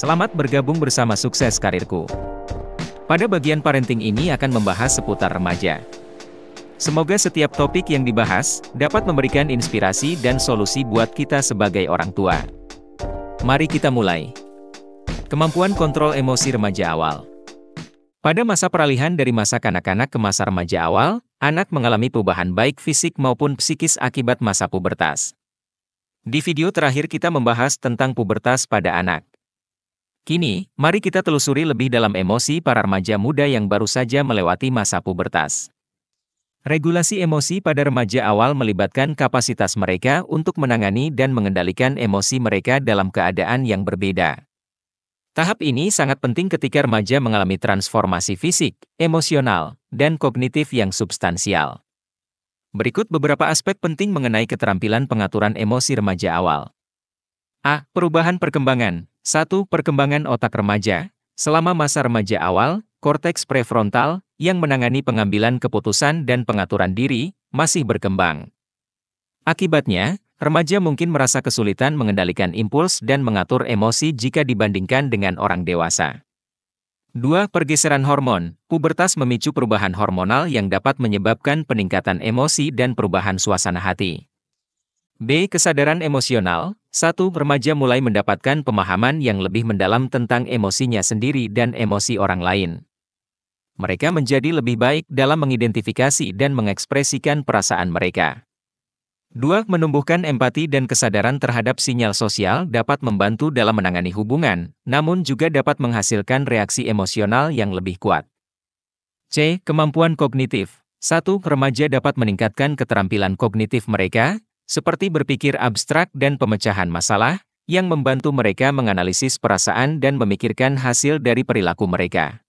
Selamat bergabung bersama Sukses Karirku. Pada bagian parenting ini akan membahas seputar remaja. Semoga setiap topik yang dibahas dapat memberikan inspirasi dan solusi buat kita sebagai orang tua. Mari kita mulai. Kemampuan kontrol emosi remaja awal. Pada masa peralihan dari masa kanak-kanak ke masa remaja awal, anak mengalami perubahan baik fisik maupun psikis akibat masa pubertas. Di video terakhir kita membahas tentang pubertas pada anak. Kini, mari kita telusuri lebih dalam emosi para remaja muda yang baru saja melewati masa pubertas. Regulasi emosi pada remaja awal melibatkan kapasitas mereka untuk menangani dan mengendalikan emosi mereka dalam keadaan yang berbeda. Tahap ini sangat penting ketika remaja mengalami transformasi fisik, emosional, dan kognitif yang substansial. Berikut beberapa aspek penting mengenai keterampilan pengaturan emosi remaja awal. A. Perubahan perkembangan. 1. Perkembangan otak remaja. Selama masa remaja awal, korteks prefrontal, yang menangani pengambilan keputusan dan pengaturan diri, masih berkembang. Akibatnya, remaja mungkin merasa kesulitan mengendalikan impuls dan mengatur emosi jika dibandingkan dengan orang dewasa. 2. Pergeseran hormon. Pubertas memicu perubahan hormonal yang dapat menyebabkan peningkatan emosi dan perubahan suasana hati. B. Kesadaran emosional. 1. Remaja mulai mendapatkan pemahaman yang lebih mendalam tentang emosinya sendiri dan emosi orang lain. Mereka menjadi lebih baik dalam mengidentifikasi dan mengekspresikan perasaan mereka. 2. Menumbuhkan empati dan kesadaran terhadap sinyal sosial dapat membantu dalam menangani hubungan, namun juga dapat menghasilkan reaksi emosional yang lebih kuat. C. Kemampuan kognitif. 1. Remaja dapat meningkatkan keterampilan kognitif mereka, seperti berpikir abstrak dan pemecahan masalah, yang membantu mereka menganalisis perasaan dan memikirkan hasil dari perilaku mereka.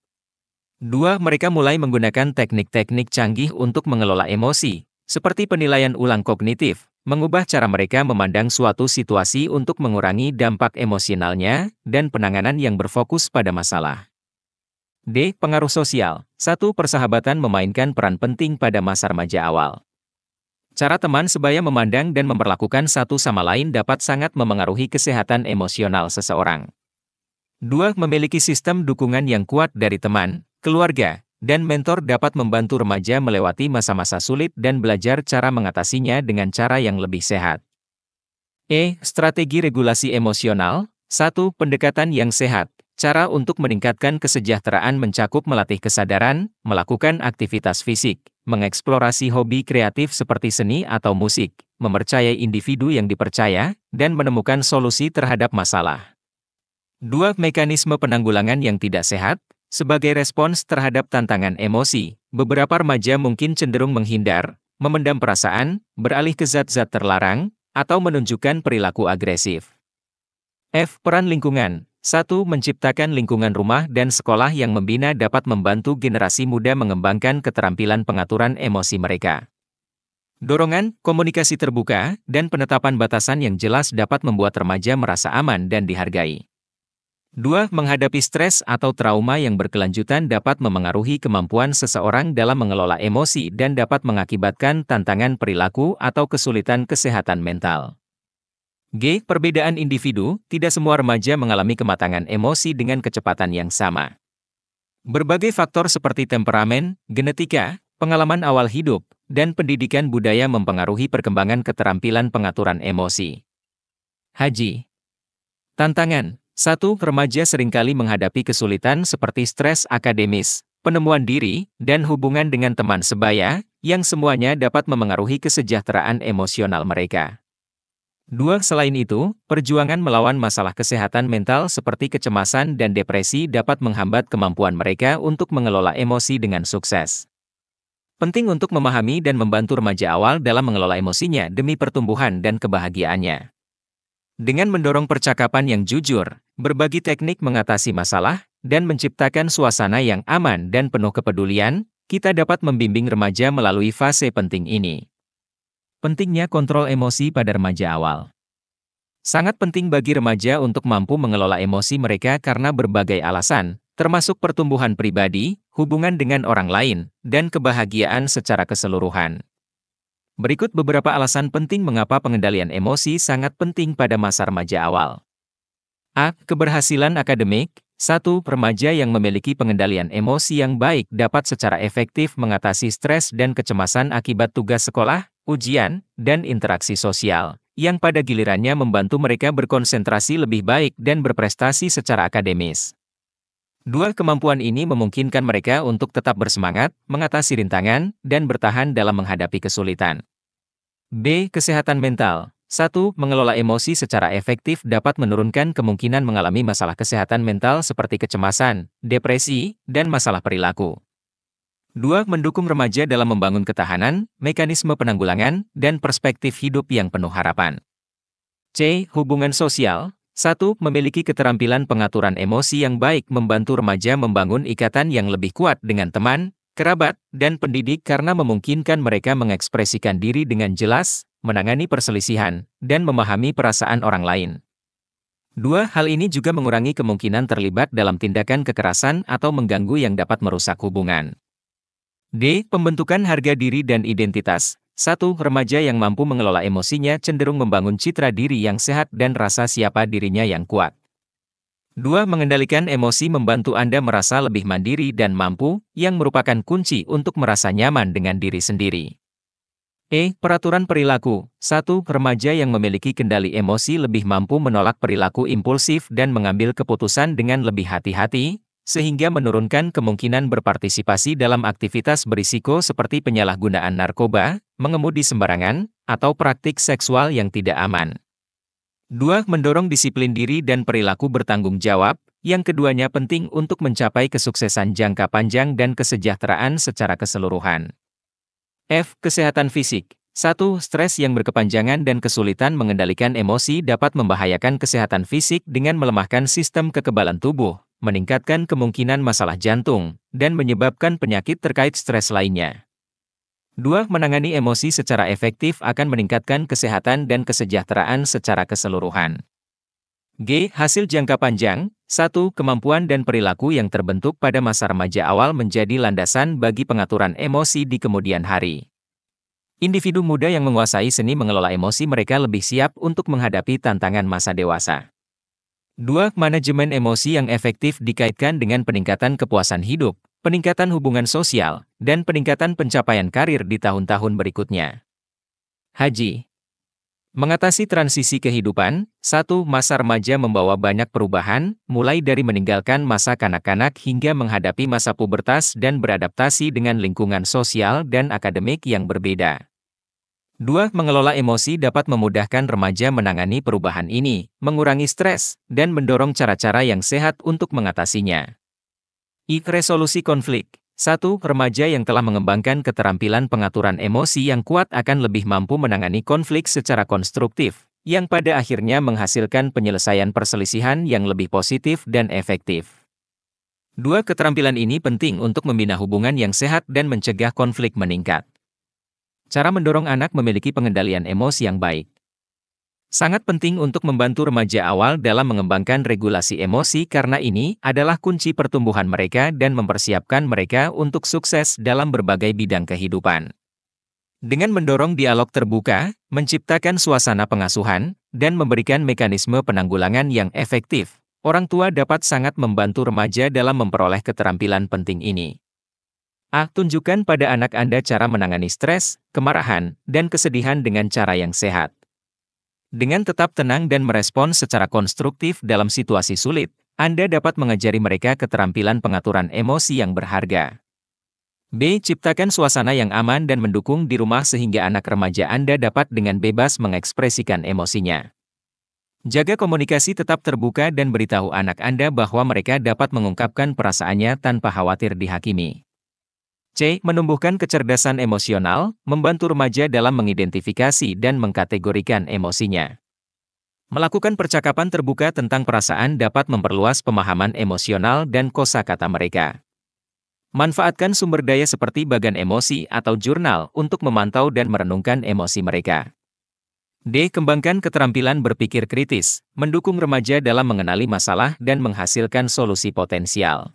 2. Mereka mulai menggunakan teknik-teknik canggih untuk mengelola emosi, seperti penilaian ulang kognitif, mengubah cara mereka memandang suatu situasi untuk mengurangi dampak emosionalnya, dan penanganan yang berfokus pada masalah. D. Pengaruh sosial. 1. Persahabatan memainkan peran penting pada masa remaja awal. Cara teman sebaya memandang dan memperlakukan satu sama lain dapat sangat memengaruhi kesehatan emosional seseorang. 2. Memiliki sistem dukungan yang kuat dari teman, keluarga, dan mentor dapat membantu remaja melewati masa-masa sulit dan belajar cara mengatasinya dengan cara yang lebih sehat. E. Strategi regulasi emosional. 1. Pendekatan yang sehat. Cara untuk meningkatkan kesejahteraan mencakup melatih kesadaran, melakukan aktivitas fisik, mengeksplorasi hobi kreatif seperti seni atau musik, mempercayai individu yang dipercaya, dan menemukan solusi terhadap masalah. 2. Mekanisme penanggulangan yang tidak sehat. Sebagai respons terhadap tantangan emosi, beberapa remaja mungkin cenderung menghindar, memendam perasaan, beralih ke zat-zat terlarang, atau menunjukkan perilaku agresif. F. Peran lingkungan. 1. Menciptakan lingkungan rumah dan sekolah yang membina dapat membantu generasi muda mengembangkan keterampilan pengaturan emosi mereka. Dorongan, komunikasi terbuka, dan penetapan batasan yang jelas dapat membuat remaja merasa aman dan dihargai. 2. Menghadapi stres atau trauma yang berkelanjutan dapat memengaruhi kemampuan seseorang dalam mengelola emosi dan dapat mengakibatkan tantangan perilaku atau kesulitan kesehatan mental. G. Perbedaan individu. Tidak semua remaja mengalami kematangan emosi dengan kecepatan yang sama. Berbagai faktor seperti temperamen, genetika, pengalaman awal hidup, dan pendidikan budaya mempengaruhi perkembangan keterampilan pengaturan emosi. Haji. Tantangan. 1. Remaja seringkali menghadapi kesulitan seperti stres akademis, penemuan diri, dan hubungan dengan teman sebaya, yang semuanya dapat memengaruhi kesejahteraan emosional mereka. 2. Selain itu, perjuangan melawan masalah kesehatan mental seperti kecemasan dan depresi dapat menghambat kemampuan mereka untuk mengelola emosi dengan sukses. Penting untuk memahami dan membantu remaja awal dalam mengelola emosinya demi pertumbuhan dan kebahagiaannya. Dengan mendorong percakapan yang jujur, berbagi teknik mengatasi masalah, dan menciptakan suasana yang aman dan penuh kepedulian, kita dapat membimbing remaja melalui fase penting ini. Pentingnya kontrol emosi pada remaja awal. Sangat penting bagi remaja untuk mampu mengelola emosi mereka karena berbagai alasan, termasuk pertumbuhan pribadi, hubungan dengan orang lain, dan kebahagiaan secara keseluruhan. Berikut beberapa alasan penting mengapa pengendalian emosi sangat penting pada masa remaja awal. A. Keberhasilan akademik. 1. Remaja yang memiliki pengendalian emosi yang baik dapat secara efektif mengatasi stres dan kecemasan akibat tugas sekolah, ujian, dan interaksi sosial, yang pada gilirannya membantu mereka berkonsentrasi lebih baik dan berprestasi secara akademis. 2. Kemampuan ini memungkinkan mereka untuk tetap bersemangat, mengatasi rintangan, dan bertahan dalam menghadapi kesulitan. B. Kesehatan mental. 1. Mengelola emosi secara efektif dapat menurunkan kemungkinan mengalami masalah kesehatan mental seperti kecemasan, depresi, dan masalah perilaku. 2. Mendukung remaja dalam membangun ketahanan, mekanisme penanggulangan, dan perspektif hidup yang penuh harapan. C. Hubungan sosial. 1. Memiliki keterampilan pengaturan emosi yang baik membantu remaja membangun ikatan yang lebih kuat dengan teman, kerabat, dan pendidik karena memungkinkan mereka mengekspresikan diri dengan jelas, menangani perselisihan, dan memahami perasaan orang lain. 2. Hal ini juga mengurangi kemungkinan terlibat dalam tindakan kekerasan atau mengganggu yang dapat merusak hubungan. D. Pembentukan harga diri dan identitas. 1. Remaja yang mampu mengelola emosinya cenderung membangun citra diri yang sehat dan rasa siapa dirinya yang kuat. 2. Mengendalikan emosi membantu Anda merasa lebih mandiri dan mampu, yang merupakan kunci untuk merasa nyaman dengan diri sendiri. E. Peraturan perilaku. 1. Remaja yang memiliki kendali emosi lebih mampu menolak perilaku impulsif dan mengambil keputusan dengan lebih hati-hati, sehingga menurunkan kemungkinan berpartisipasi dalam aktivitas berisiko seperti penyalahgunaan narkoba, mengemudi sembarangan, atau praktik seksual yang tidak aman. 2. Mendorong disiplin diri dan perilaku bertanggung jawab, yang keduanya penting untuk mencapai kesuksesan jangka panjang dan kesejahteraan secara keseluruhan. F. Kesehatan fisik. 1. Stres yang berkepanjangan dan kesulitan mengendalikan emosi dapat membahayakan kesehatan fisik dengan melemahkan sistem kekebalan tubuh, meningkatkan kemungkinan masalah jantung, dan menyebabkan penyakit terkait stres lainnya. 2. Menangani emosi secara efektif akan meningkatkan kesehatan dan kesejahteraan secara keseluruhan. G. Hasil jangka panjang. 1. Kemampuan dan perilaku yang terbentuk pada masa remaja awal menjadi landasan bagi pengaturan emosi di kemudian hari. Individu muda yang menguasai seni mengelola emosi mereka lebih siap untuk menghadapi tantangan masa dewasa. 2. Manajemen emosi yang efektif dikaitkan dengan peningkatan kepuasan hidup, peningkatan hubungan sosial, dan peningkatan pencapaian karir di tahun-tahun berikutnya. Haji. Mengatasi transisi kehidupan. 1. Masa remaja membawa banyak perubahan, mulai dari meninggalkan masa kanak-kanak hingga menghadapi masa pubertas dan beradaptasi dengan lingkungan sosial dan akademik yang berbeda. 2. Mengelola emosi dapat memudahkan remaja menangani perubahan ini, mengurangi stres, dan mendorong cara-cara yang sehat untuk mengatasinya. I. Resolusi konflik. 1. Remaja yang telah mengembangkan keterampilan pengaturan emosi yang kuat akan lebih mampu menangani konflik secara konstruktif, yang pada akhirnya menghasilkan penyelesaian perselisihan yang lebih positif dan efektif. 2. Keterampilan ini penting untuk membina hubungan yang sehat dan mencegah konflik meningkat. Cara mendorong anak memiliki pengendalian emosi yang baik. Sangat penting untuk membantu remaja awal dalam mengembangkan regulasi emosi karena ini adalah kunci pertumbuhan mereka dan mempersiapkan mereka untuk sukses dalam berbagai bidang kehidupan. Dengan mendorong dialog terbuka, menciptakan suasana pengasuhan, dan memberikan mekanisme penanggulangan yang efektif, orang tua dapat sangat membantu remaja dalam memperoleh keterampilan penting ini. A. Tunjukkan pada anak Anda cara menangani stres, kemarahan, dan kesedihan dengan cara yang sehat. Dengan tetap tenang dan merespons secara konstruktif dalam situasi sulit, Anda dapat mengajari mereka keterampilan pengaturan emosi yang berharga. B. Ciptakan suasana yang aman dan mendukung di rumah sehingga anak remaja Anda dapat dengan bebas mengekspresikan emosinya. Jaga komunikasi tetap terbuka dan beritahu anak Anda bahwa mereka dapat mengungkapkan perasaannya tanpa khawatir dihakimi. C. Menumbuhkan kecerdasan emosional, membantu remaja dalam mengidentifikasi dan mengkategorikan emosinya. Melakukan percakapan terbuka tentang perasaan dapat memperluas pemahaman emosional dan kosakata mereka. Manfaatkan sumber daya seperti bagan emosi atau jurnal untuk memantau dan merenungkan emosi mereka. D. Kembangkan keterampilan berpikir kritis, mendukung remaja dalam mengenali masalah dan menghasilkan solusi potensial.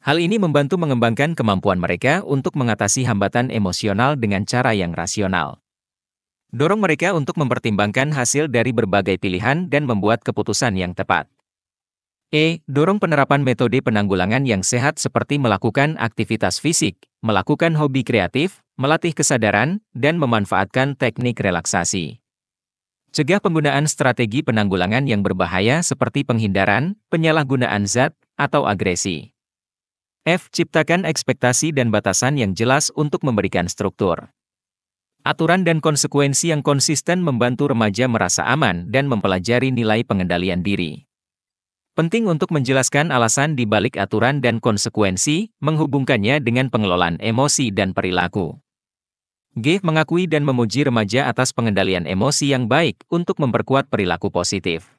Hal ini membantu mengembangkan kemampuan mereka untuk mengatasi hambatan emosional dengan cara yang rasional. Dorong mereka untuk mempertimbangkan hasil dari berbagai pilihan dan membuat keputusan yang tepat. Dorong penerapan metode penanggulangan yang sehat seperti melakukan aktivitas fisik, melakukan hobi kreatif, melatih kesadaran, dan memanfaatkan teknik relaksasi. Cegah penggunaan strategi penanggulangan yang berbahaya seperti penghindaran, penyalahgunaan zat, atau agresi. Ciptakan ekspektasi dan batasan yang jelas untuk memberikan struktur. Aturan dan konsekuensi yang konsisten membantu remaja merasa aman dan mempelajari nilai pengendalian diri. Penting untuk menjelaskan alasan di balik aturan dan konsekuensi, menghubungkannya dengan pengelolaan emosi dan perilaku. Mengakui dan memuji remaja atas pengendalian emosi yang baik untuk memperkuat perilaku positif.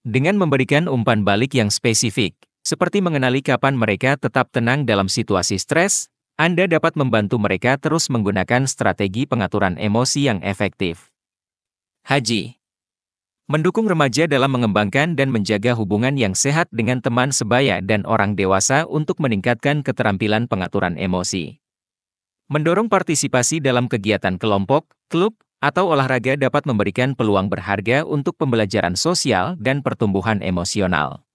Dengan memberikan umpan balik yang spesifik, seperti mengenali kapan mereka tetap tenang dalam situasi stres, Anda dapat membantu mereka terus menggunakan strategi pengaturan emosi yang efektif. Mendukung remaja dalam mengembangkan dan menjaga hubungan yang sehat dengan teman sebaya dan orang dewasa untuk meningkatkan keterampilan pengaturan emosi. Mendorong partisipasi dalam kegiatan kelompok, klub, atau olahraga dapat memberikan peluang berharga untuk pembelajaran sosial dan pertumbuhan emosional.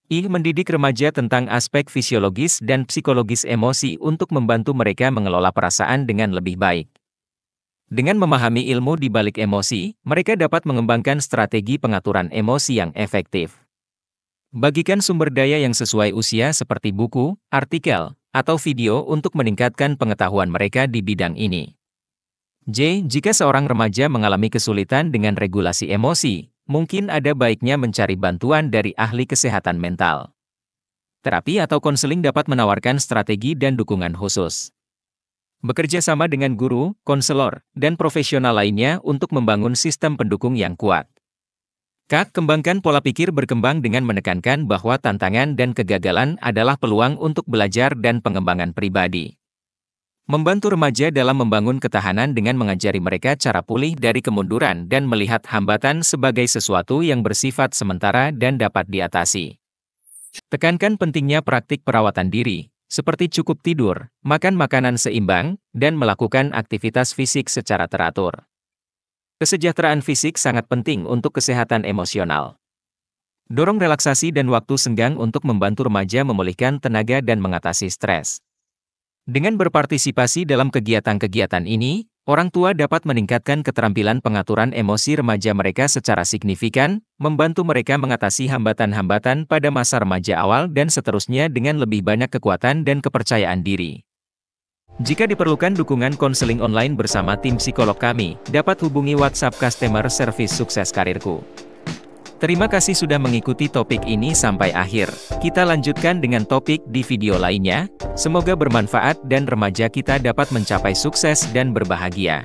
Mendidik remaja tentang aspek fisiologis dan psikologis emosi untuk membantu mereka mengelola perasaan dengan lebih baik. Dengan memahami ilmu di balik emosi, mereka dapat mengembangkan strategi pengaturan emosi yang efektif. Bagikan sumber daya yang sesuai usia seperti buku, artikel, atau video untuk meningkatkan pengetahuan mereka di bidang ini. Jika seorang remaja mengalami kesulitan dengan regulasi emosi, mungkin ada baiknya mencari bantuan dari ahli kesehatan mental. Terapi atau konseling dapat menawarkan strategi dan dukungan khusus. Bekerja sama dengan guru, konselor, dan profesional lainnya untuk membangun sistem pendukung yang kuat. Kembangkan pola pikir berkembang dengan menekankan bahwa tantangan dan kegagalan adalah peluang untuk belajar dan pengembangan pribadi. Membantu remaja dalam membangun ketahanan dengan mengajari mereka cara pulih dari kemunduran dan melihat hambatan sebagai sesuatu yang bersifat sementara dan dapat diatasi. Tekankan pentingnya praktik perawatan diri, seperti cukup tidur, makan makanan seimbang, dan melakukan aktivitas fisik secara teratur. Kesejahteraan fisik sangat penting untuk kesehatan emosional. Dorong relaksasi dan waktu senggang untuk membantu remaja memulihkan tenaga dan mengatasi stres. Dengan berpartisipasi dalam kegiatan-kegiatan ini, orang tua dapat meningkatkan keterampilan pengaturan emosi remaja mereka secara signifikan, membantu mereka mengatasi hambatan-hambatan pada masa remaja awal dan seterusnya dengan lebih banyak kekuatan dan kepercayaan diri. Jika diperlukan dukungan konseling online bersama tim psikolog kami, dapat hubungi WhatsApp Customer Service Sukses Karirku. Terima kasih sudah mengikuti topik ini sampai akhir. Kita lanjutkan dengan topik di video lainnya. Semoga bermanfaat dan remaja kita dapat mencapai sukses dan berbahagia.